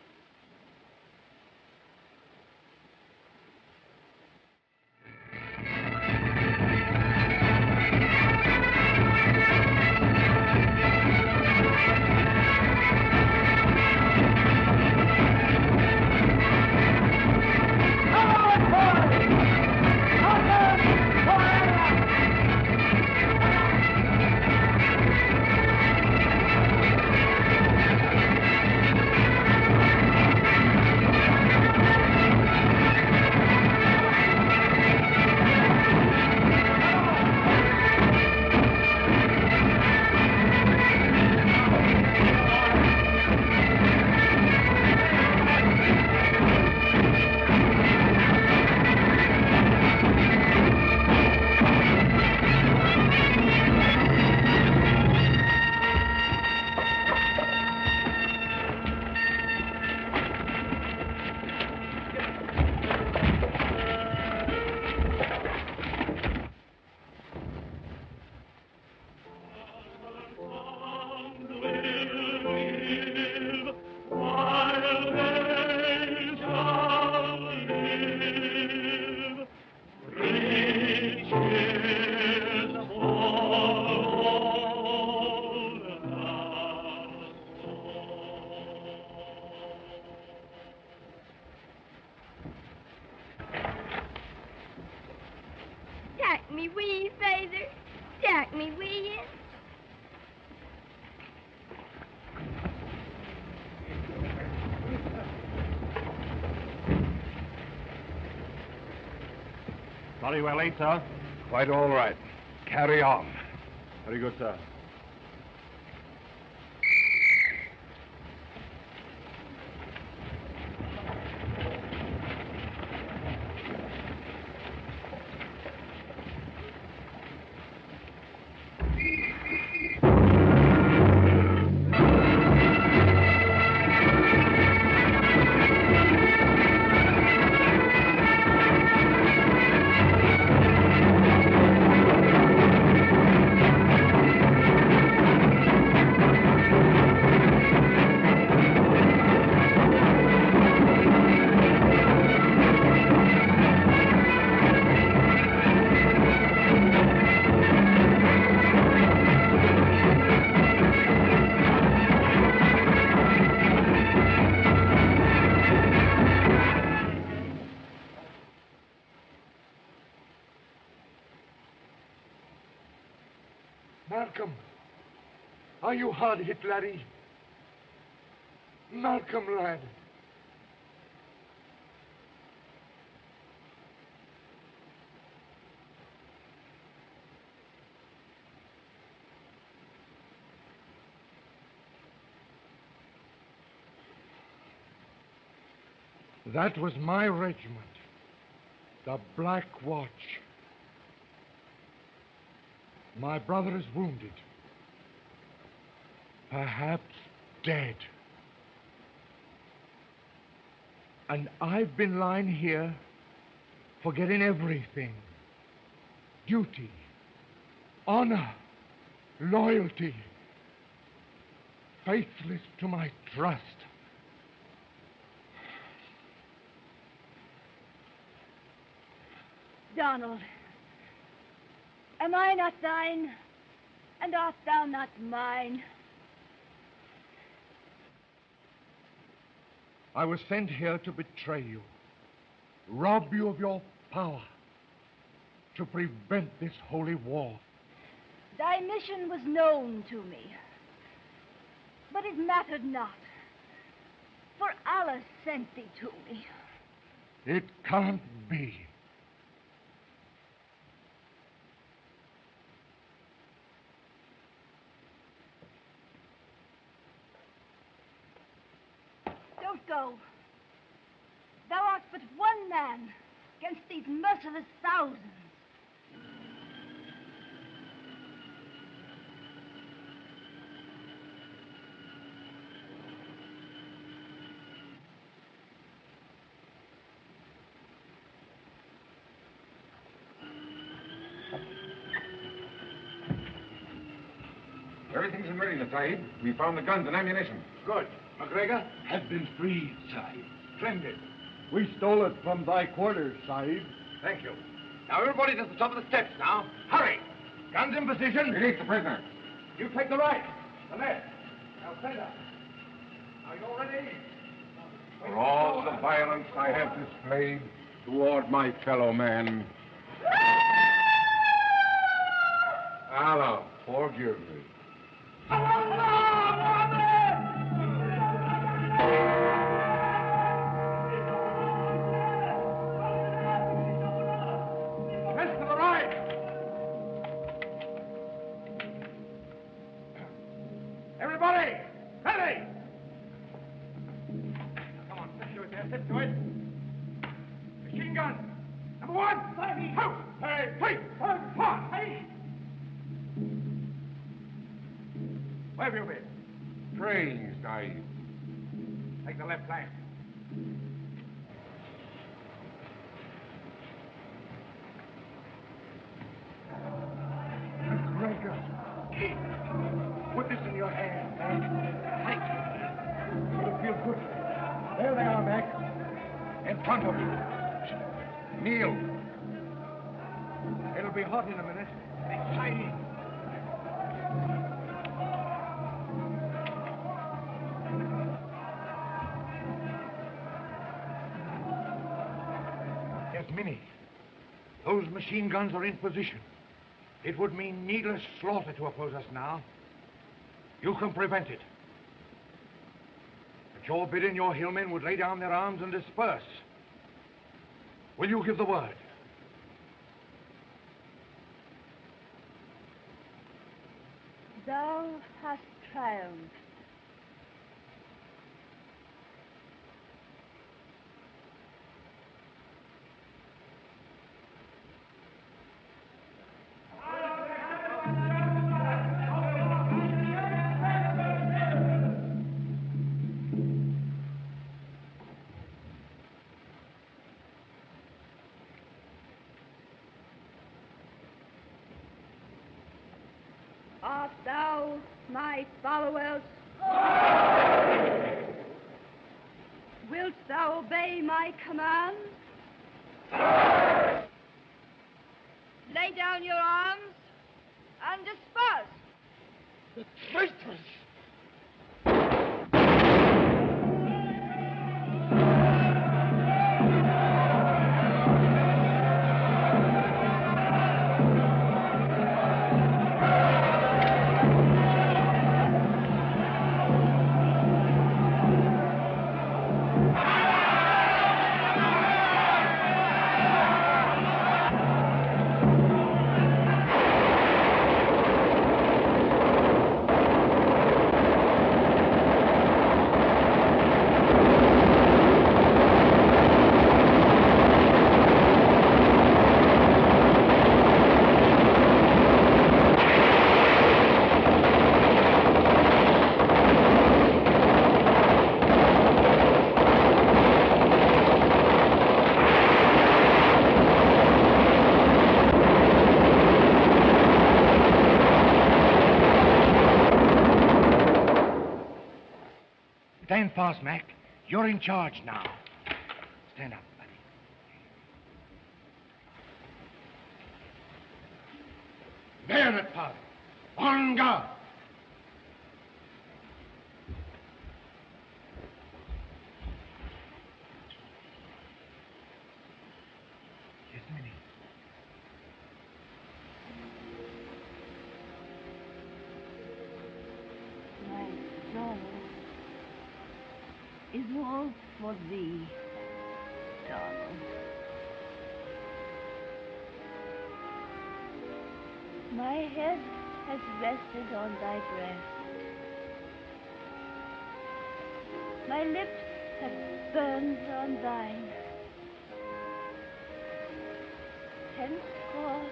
Take me with you, Father. Take me with you. Sorry we're late, sir. Quite all right. Carry on. Very good, sir. Malcolm. Are you hard hit, laddie? Malcolm, lad. That was my regiment, the Black Watch. My brother is wounded, perhaps dead. And I've been lying here, forgetting everything. Duty, honor, loyalty, faithless to my trust. Donald, am I not thine, and art thou not mine? I was sent here to betray you, rob you of your power, to prevent this holy war. Thy mission was known to me, but it mattered not, for Allah sent thee to me. It can't be. Don't go. Thou art but one man against these merciless thousands. Everything's in readiness, Sahib. We found the guns and ammunition. Good. MacGregor has been freed, Sahib. Splendid. We stole it from thy quarters, Sahib. Thank you. Now, everybody to the top of the steps now. Hurry! Guns in position. Release the prisoner. You take the right, the left. Now, center. Are you all ready? For all the violence I have displayed toward my fellow man, Allah forgive me. Press to the right. Everybody, ready. Come on, step to it there, step to it. Machine gun. Number one. Two. Three. Four. Where have you been? Praying, Sahib. Take the left flank. MacGregor, put this in your hand. Tight. It'll feel good. There they are, Mac. In front of you. Kneel. It'll be hot in a minute. Exciting. Yes, Minnie. Those machine guns are in position. It would mean needless slaughter to oppose us now. You can prevent it. At your bidding, your hillmen would lay down their arms and disperse. Will you give the word? Thou hast triumphed. Art thou my followers? Wilt thou obey my commands? Lay down your arms and disperse. The traitors! Stand fast, Mac. You're in charge now. Stand up, buddy. Bayonet, father. On guard. Yes, Minnie. My soul is all for thee, Donald. My head has rested on thy breast. My lips have burned on thine. Henceforth,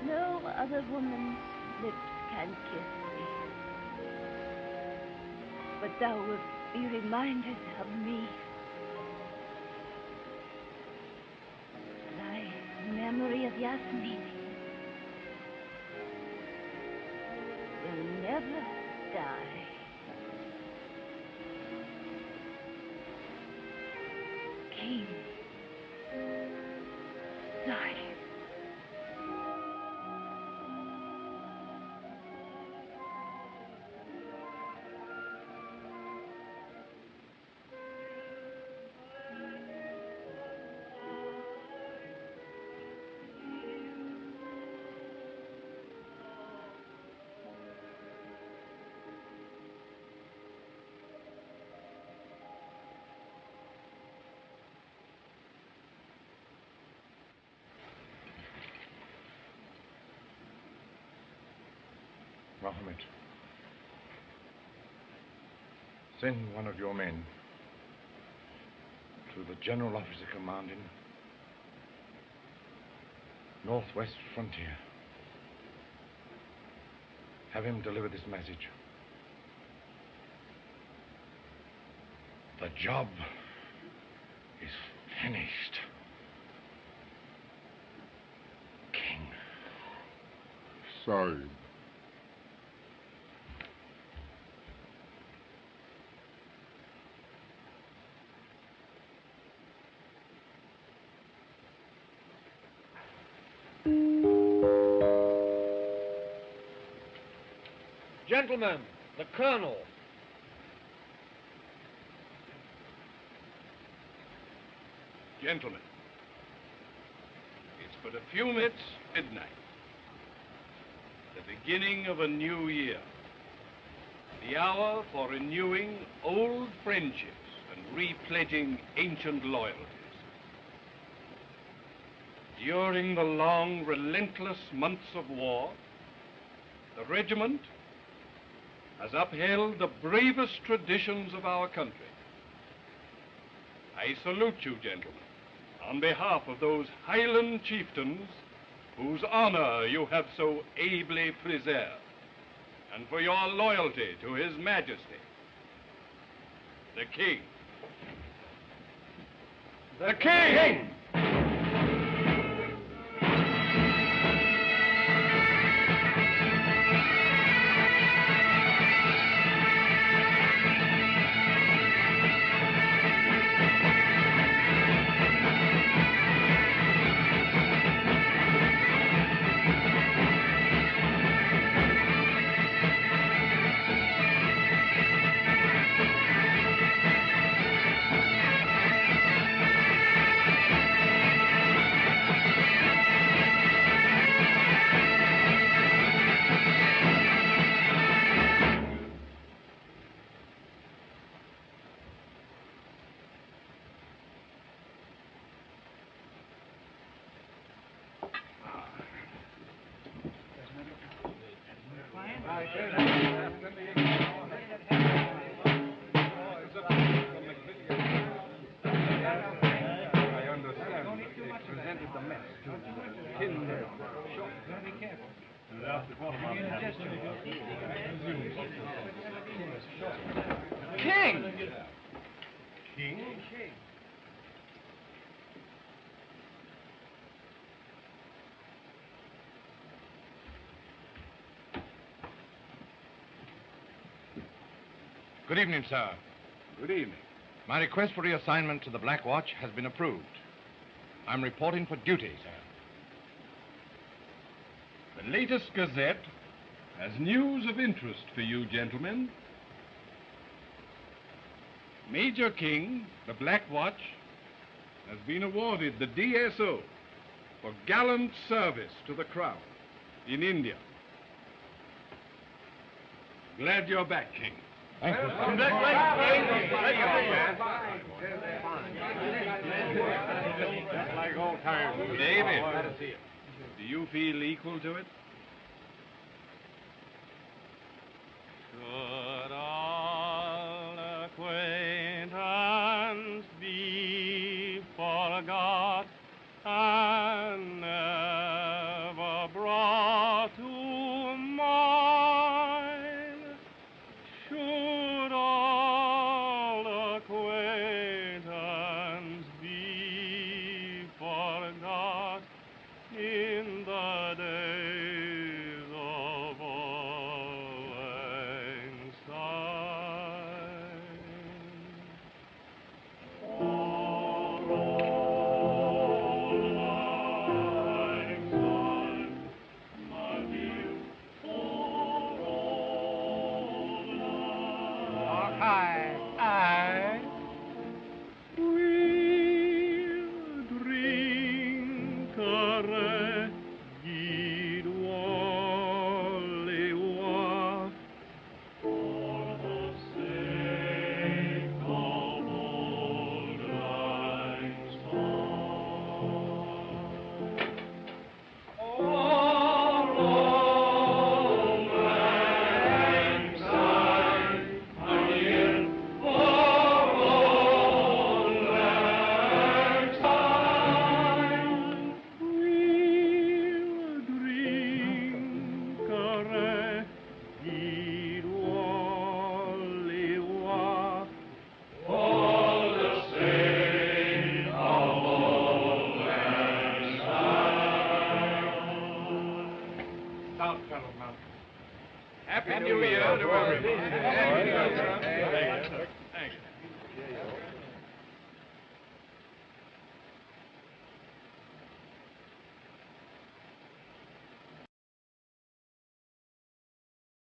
no other woman's lips can kiss thee. But thou wilt be reminded of me. Thy memory of Yasmini will never die. King Sahib. Mohammed, send one of your men to the general officer commanding Northwest Frontier. Have him deliver this message. The job is finished. King. Sahib. Gentlemen, the Colonel. Gentlemen, it's but a few minutes midnight. The beginning of a new year. The hour for renewing old friendships and repledging ancient loyalties. During the long, relentless months of war, the regiment has upheld the bravest traditions of our country. I salute you, gentlemen, on behalf of those Highland chieftains whose honor you have so ably preserved, and for your loyalty to His Majesty, the King. The King! King! King? Good evening, sir. Good evening. My request for reassignment to the Black Watch has been approved. I'm reporting for duty, sir. The latest Gazette has news of interest for you, gentlemen. Major King, the Black Watch, has been awarded the DSO for gallant service to the Crown in India. Glad you're back, King. Thank you. Just like old times. David, do you feel equal to it? Should all acquaintance be forgot and never brought to mind? Should all acquaintance be forgot in the days of old lang syne? For old lang syne, my dear, for old lang Aye. we'll drink a guid Wallewa for the sake of old lang syne. For old lang syne, my dear, for old lang syne, we'll drink a guid Wallewa for the sake of old lang syne. Out, fellow Malcolm. Happy New Year to everyone.